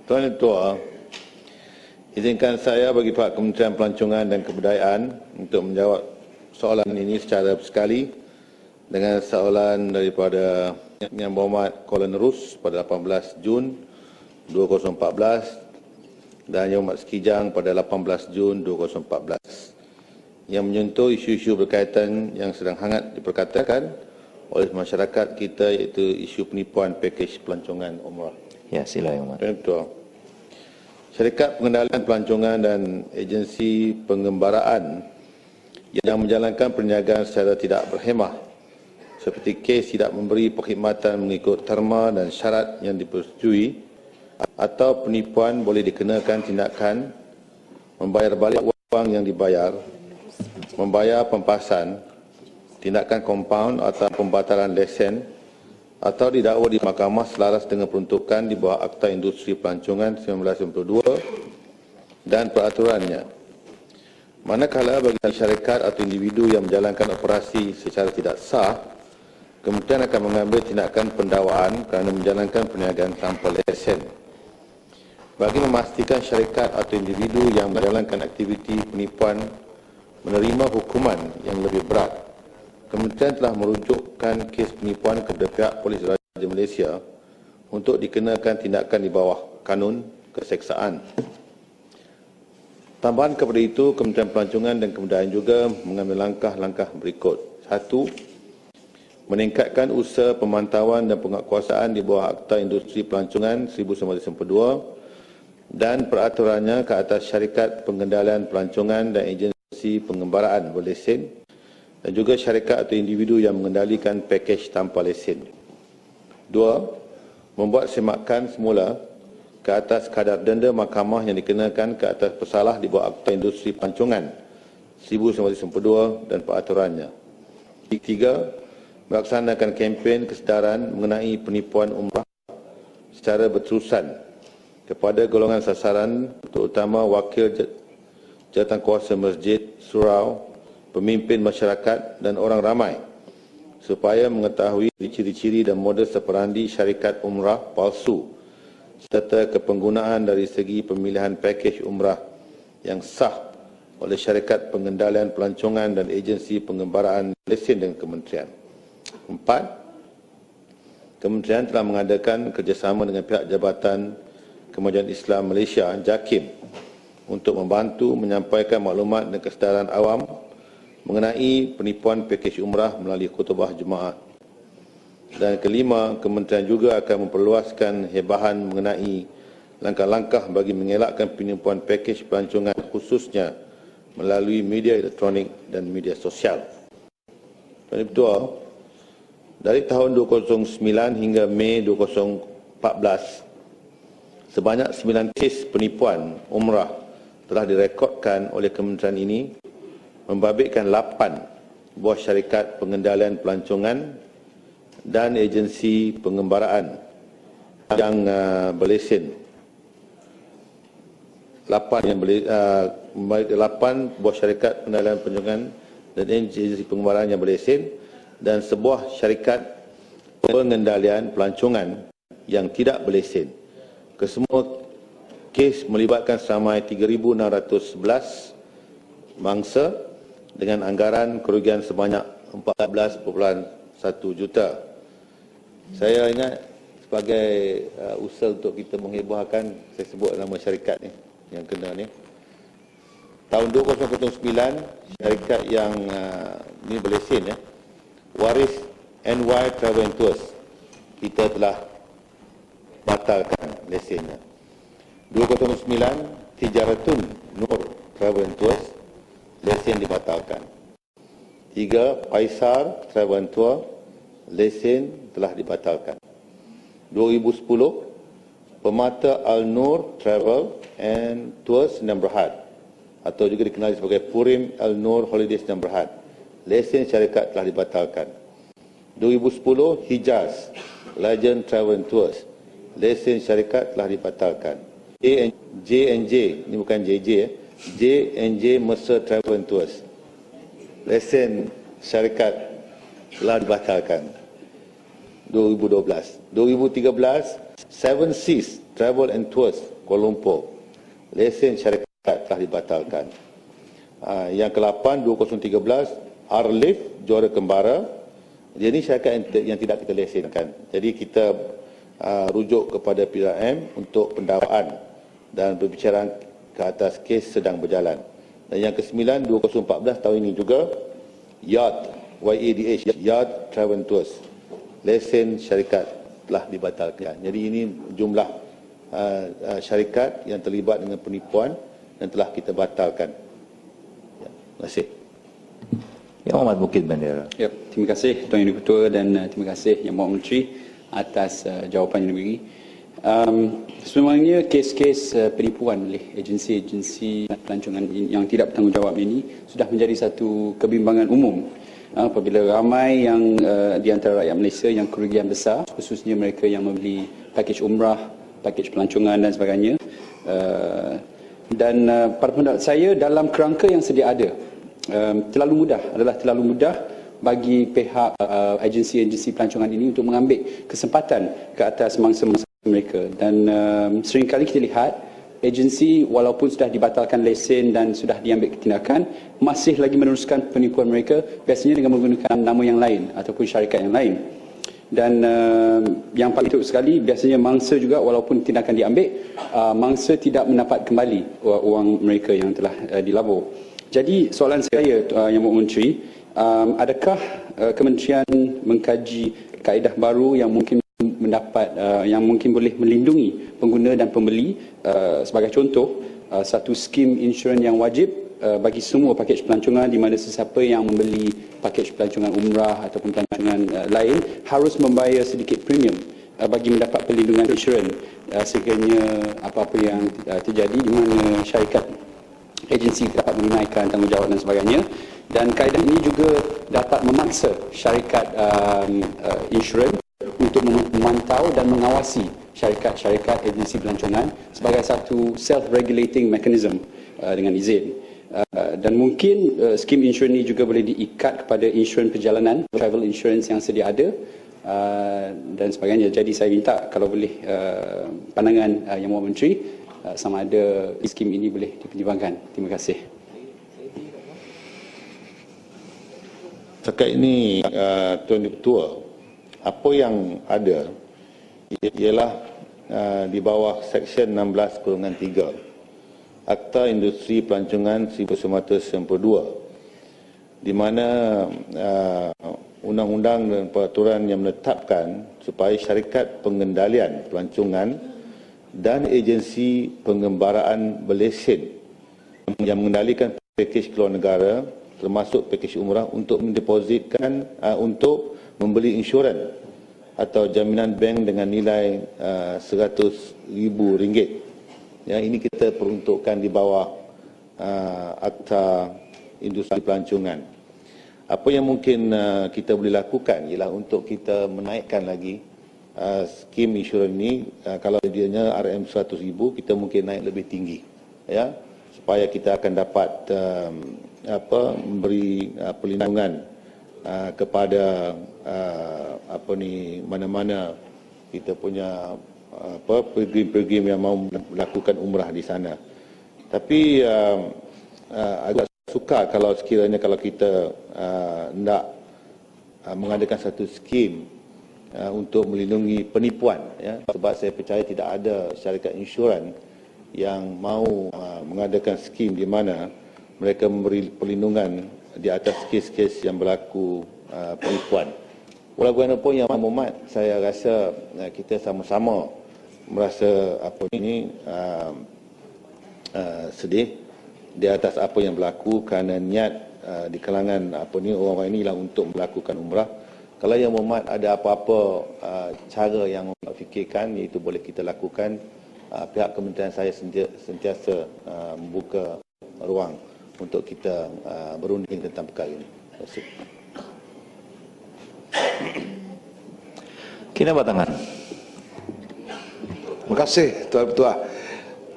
Tuan Ketua, izinkan saya bagi pihak Kementerian Pelancongan dan Kebudayaan untuk menjawab soalan ini secara bersekali dengan soalan daripada Yang Berhormat Kuala Nerus pada 18 Jun 2014 dan Yang Berhormat Sekijang pada 18 Jun 2014 yang menyentuh isu-isu berkaitan yang sedang hangat diperkatakan oleh masyarakat kita, iaitu isu penipuan pakej pelancongan umrah. Ya, sila Yang Berhormat. Tuan Ketua, Syarikat Pengendalian Pelancongan dan agensi pengembaraan yang menjalankan perniagaan secara tidak berhemah seperti kes tidak memberi perkhidmatan mengikut terma dan syarat yang dipersetujui atau penipuan boleh dikenakan tindakan membayar balik wang yang dibayar, membayar pempasan, tindakan kompaun atau pembatalan lesen atau didakwa di mahkamah selaras dengan peruntukan di bawah Akta Industri Pelancongan 1992 dan peraturannya. Manakala bagi syarikat atau individu yang menjalankan operasi secara tidak sah, Kementerian akan mengambil tindakan pendakwaan kerana menjalankan perniagaan tanpa lesen. Bagi memastikan syarikat atau individu yang menjalankan aktiviti penipuan menerima hukuman yang lebih berat, Kementerian telah merujukkan kes penipuan kepada pihak Polis Raja Malaysia untuk dikenakan tindakan di bawah kanun keseksaan. Tambahan kepada itu, Kementerian Pelancongan dan Kebudayaan juga mengambil langkah-langkah berikut. 1. Meningkatkan usaha pemantauan dan penguatkuasaan di bawah Akta Industri Pelancongan 1992 dan peraturannya ke atas syarikat pengendalian pelancongan dan agensi pengembaraan berlesen dan juga syarikat atau individu yang mengendalikan pakej tanpa lesen. 2. Membuat semakan semula ke atas kadar denda mahkamah yang dikenakan ke atas pesalah di bawah Akta Industri Pelancongan 1992 dan peraturannya. 3. Melaksanakan kempen kesedaran mengenai penipuan umrah secara berterusan kepada golongan sasaran, terutama wakil jawatankuasa masjid, surau, pemimpin masyarakat dan orang ramai supaya mengetahui ciri-ciri dan modus operandi syarikat umrah palsu serta kepenggunaan dari segi pemilihan pakej umrah yang sah oleh syarikat pengendalian pelancongan dan agensi pengembaraan lesen dan kementerian. 4. Kementerian telah mengadakan kerjasama dengan pihak Jabatan Kemajuan Islam Malaysia JAKIM untuk membantu menyampaikan maklumat dan kesedaran awam mengenai penipuan pakej umrah melalui khutbah Jumaat. Dan kelima, Kementerian juga akan memperluaskan hebahan mengenai langkah-langkah bagi mengelakkan penipuan pakej pelancongan khususnya melalui media elektronik dan media sosial. Tuan Ketua, dari tahun 2009 hingga Mei 2014, sebanyak 9 kes penipuan umrah telah direkodkan oleh kementerian ini, membabitkan 8 buah syarikat pengendalian pelancongan dan agensi pengembaraan yang berlesen. 8 buah syarikat pengendalian pelancongan dan agensi pengembaraan yang berlesen dan sebuah syarikat pengendalian pelancongan yang tidak berlesen. Kesemua kes melibatkan seramai 3,611 mangsa dengan anggaran kerugian sebanyak 14.1 juta. Saya ingat sebagai usaha untuk kita menghebohkan, saya sebut nama syarikat ni yang kena ni. Tahun 2009 syarikat yang ni berlesen Waris NY Travel and Tours, kita telah batalkan lesennya. 2009 Tijaratun Nur Travel and Tours, lesen dibatalkan. 3. Paisar Travel and Tour, lesen telah dibatalkan. 2010 Pemata Al Nur Travel and Tours Sdn Bhd atau juga dikenali sebagai Purim Al Nur Holidays Sdn Bhd, lesen syarikat telah dibatalkan. 2010 Hijaz Legend Travel and Tours, lesen syarikat telah dibatalkan. J&J, ini bukan JJ, J&J Mercer Travel and Tours, lesen syarikat telah dibatalkan. 2012. 2013 Seven Seas Travel and Tours Kuala Lumpur, lesen syarikat telah dibatalkan. Yang ke-8 2013 Arlif Johor Kembara, dia ni syarikat yang tidak kita lesenkan. Jadi kita rujuk kepada PRM untuk pendakwaan dan berbicara ke atas kes sedang berjalan. Dan yang ke-9 2014 tahun ini juga Yacht YADH Yacht Travel Tours, lesen syarikat telah dibatalkan. Jadi ini jumlah syarikat yang terlibat dengan penipuan dan telah kita batalkan. Ya, terima kasih. Yang Amat Bukit Bandera. Ya, terima kasih Tuan Yang Ketua dan terima kasih Yang Mohd Menteri atas jawapan yang diberi. Sebenarnya kes-kes penipuan oleh agensi-agensi pelancongan yang tidak bertanggungjawab ini sudah menjadi satu kebimbangan umum apabila ramai yang di antara rakyat Malaysia yang kerugian besar, khususnya mereka yang membeli pakej umrah, pakej pelancongan dan sebagainya. Dan pada pendapat saya, dalam kerangka yang sedia ada, terlalu mudah bagi pihak agensi-agensi pelancongan ini untuk mengambil kesempatan ke atas mangsa-mangsa mereka. Dan seringkali kita lihat agensi walaupun sudah dibatalkan lesen dan sudah diambil tindakan, masih lagi meneruskan penipuan mereka, biasanya dengan menggunakan nama yang lain ataupun syarikat yang lain. Dan yang paling teruk sekali, biasanya mangsa juga walaupun tindakan diambil, mangsa tidak mendapat kembali wang mereka yang telah dilabur. Jadi soalan saya, Yang Mohd Menteri, adakah kementerian mengkaji kaedah baru yang mungkin boleh melindungi pengguna dan pembeli, sebagai contoh satu skim insurans yang wajib bagi semua pakej pelancongan, di mana sesiapa yang membeli pakej pelancongan umrah ataupun pelancongan lain harus membayar sedikit premium bagi mendapat perlindungan insurans sekiranya apa-apa yang terjadi, di mana syarikat agensi dapat menunaikan tanggungjawab dan sebagainya. Dan kaedah ini juga dapat memaksa syarikat insurans untuk memantau dan mengawasi syarikat-syarikat agensi pelancongan sebagai satu self-regulating mechanism dengan izin. Dan mungkin skim insurans ini juga boleh diikat kepada insurans perjalanan, travel insurance yang sedia ada dan sebagainya. Jadi saya minta kalau boleh pandangan Yang Mohd Menteri sama ada skim ini boleh dipertimbangkan. Terima kasih. Setakat ini Tuan Ketua, apa yang ada ialah di bawah Seksyen 16/3 Akta Industri Pelancongan 1992, di mana undang-undang dan peraturan yang menetapkan supaya syarikat pengendalian pelancongan dan agensi pengembaraan berlesen yang mengendalikan pakej keluar negara termasuk pakej umrah untuk mendepositkan untuk membeli insurans atau jaminan bank dengan nilai RM100,000. Ya, ini kita peruntukkan di bawah Akta Industri Pelancongan. Apa yang mungkin kita boleh lakukan ialah untuk kita menaikkan lagi skim insurans ini. Kalau dianya RM100,000, kita mungkin naik lebih tinggi, ya, supaya kita akan dapat memberi perlindungan kepada mana-mana kita punya pilgrim-pilgrim yang mahu melakukan umrah di sana. Tapi agak sukar kalau sekiranya kalau kita nak mengadakan satu skim untuk melindungi penipuan, ya, sebab saya percaya tidak ada syarikat insurans yang mahu mengadakan skim di mana mereka memberi perlindungan di atas kes-kes yang berlaku penipuan. Walaupun yang Muhammad, saya rasa kita sama-sama merasa sedih di atas apa yang berlaku kerana niat di kalangan orang-orang ini ialah untuk melakukan umrah. Kalau yang Muhammad ada apa-apa cara yang Muhammad fikirkan, iaitu boleh kita lakukan, pihak kementerian saya sentiasa membuka ruang untuk kita berunding tentang perkara ini. Terima kasih. Kinabatangan. Terima kasih Tuan Ketua.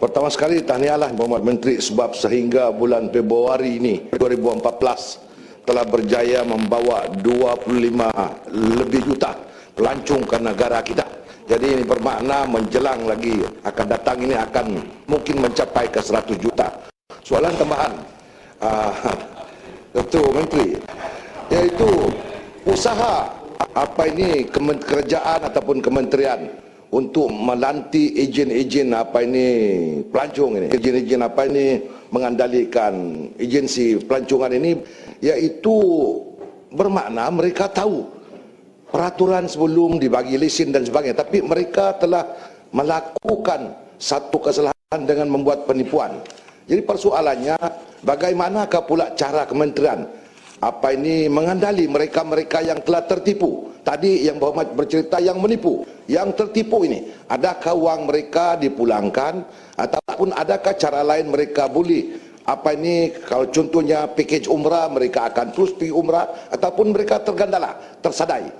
Pertama sekali tahniahlah Muhammad Menteri sebab sehingga bulan Februari ini 2014 telah berjaya membawa 25 lebih juta pelancong ke negara kita. Jadi ini bermakna menjelang lagi akan datang ini akan mungkin mencapai ke 100 juta. Soalan tambahan, Ketua Menteri, yaitu usaha apa ini kerajaan ataupun kementerian untuk melantik ejen-ejen apa ini pelancong ini, ejen-ejen apa ini mengandalkan agensi pelancongan ini, yaitu bermakna mereka tahu peraturan sebelum dibagi lesen dan sebagainya, tapi mereka telah melakukan satu kesalahan dengan membuat penipuan. Jadi persoalannya, bagaimanakah pula cara kementerian apa ini mengandali mereka-mereka yang telah tertipu? Tadi yang Berhormat bercerita yang menipu, yang tertipu ini, adakah wang mereka dipulangkan ataupun adakah cara lain mereka boleh apa ini, kalau contohnya package umrah, mereka akan terus pergi umrah ataupun mereka tergandala, tersadai.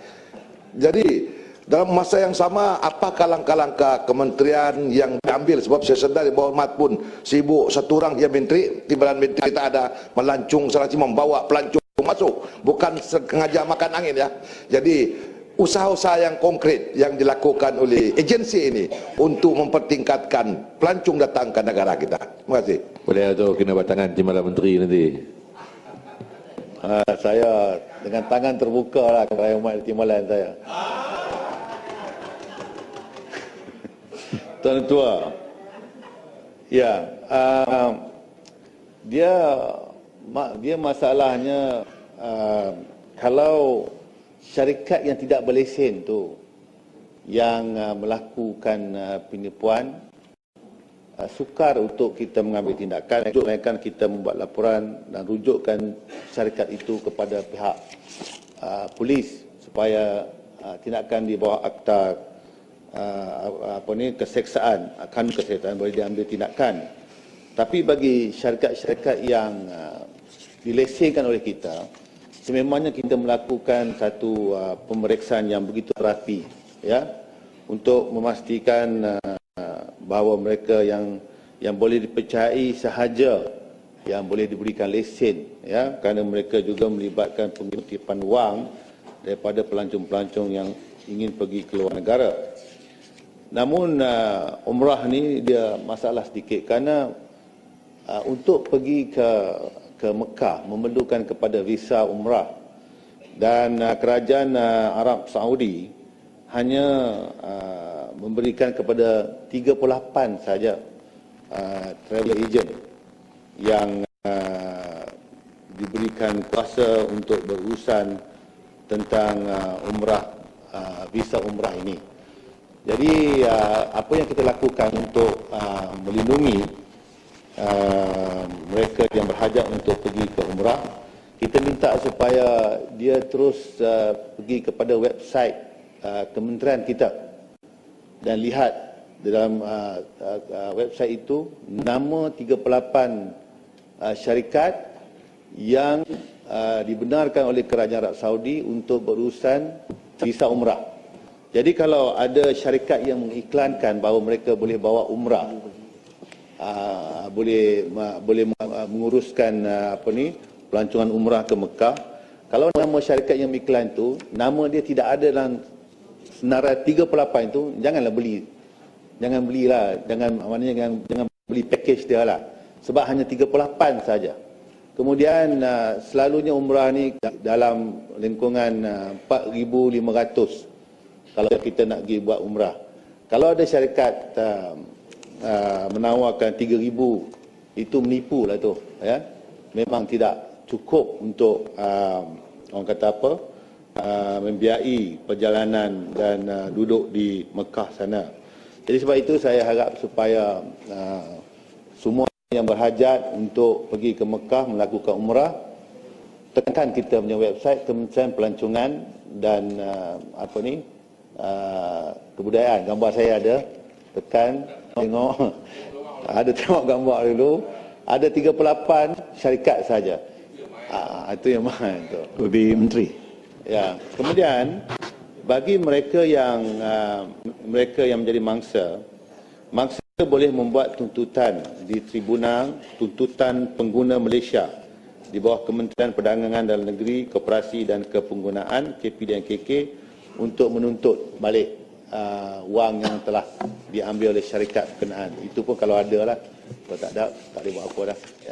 Jadi dalam masa yang sama, apakah langkah-langkah kementerian yang diambil? Sebab saya sedar Berhormat pun sibuk, satu orang dia menteri, timbalan menteri kita ada melancung serasi membawa pelancong masuk, bukan sengaja makan angin ya. Jadi usaha-usaha yang konkret yang dilakukan oleh agensi ini untuk mempertingkatkan pelancong datang ke negara kita. Terima kasih. Boleh atau kena batangan timbalan menteri nanti. Saya dengan tangan terbuka lah kalau umat timbalan saya. Tuan Ketua, ya, dia masalahnya kalau syarikat yang tidak berlesen tu yang melakukan penipuan, sukar untuk kita mengambil tindakan, melainkan kita membuat laporan dan rujukkan syarikat itu kepada pihak polis supaya tindakan di bawah akta keseksaan, kanun keseksaan boleh diambil tindakan. Tapi bagi syarikat-syarikat yang dilesenkan oleh kita, sememangnya kita melakukan satu pemeriksaan yang begitu rapi, ya, untuk memastikan bahawa mereka yang boleh dipercayai sahaja yang boleh diberikan lesen, ya, kerana mereka juga melibatkan pengutipan wang daripada pelancong-pelancong yang ingin pergi ke luar negara. Namun umrah ni dia masalah sedikit kerana untuk pergi ke Mekah memerlukan kepada visa umrah, dan kerajaan Arab Saudi hanya memberikan kepada 38 saja travel agent yang diberikan kuasa untuk berurusan tentang visa umrah ini. Jadi apa yang kita lakukan untuk melindungi mereka yang berhajat untuk pergi ke umrah, kita minta supaya dia terus pergi kepada website kementerian kita dan lihat dalam website itu nama 38 syarikat yang dibenarkan oleh kerajaan Arab Saudi untuk berurusan visa umrah. Jadi kalau ada syarikat yang mengiklankan bahawa mereka boleh bawa umrah, boleh menguruskan pelancongan umrah ke Mekah, kalau nama syarikat yang iklan tu nama dia tidak ada dalam senarai 38 itu, janganlah beli. Jangan belilah, jangan beli package dia lah. Sebab hanya 38 saja. Kemudian selalunya umrah ni dalam lingkungan 4,500 kalau kita nak pergi buat umrah. Kalau ada syarikat menawarkan 3,000, itu menipu lah tu, ya. Memang tidak cukup untuk orang kata apa, membiayai perjalanan dan duduk di Mekah sana. Jadi sebab itu saya harap supaya semua yang berhajat untuk pergi ke Mekah melakukan umrah, tekan kita punya website Kementerian Pelancongan dan kebudayaan. Gambar saya ada, tekan, tengok. Ada tengok gambar dulu. Ada 38 syarikat saja. Itu yang mana tu. Lebih Menteri. Ya. Kemudian bagi mereka yang menjadi mangsa boleh membuat tuntutan di Tribunal Tuntutan Pengguna Malaysia di bawah Kementerian Perdagangan Dalam Negeri, Koperasi dan Kepenggunaan KP dan KK untuk menuntut balik wang yang telah diambil oleh syarikat berkenaan. Itu pun kalau ada lah. Kalau tak ada, tak boleh buat apa dah. Ya.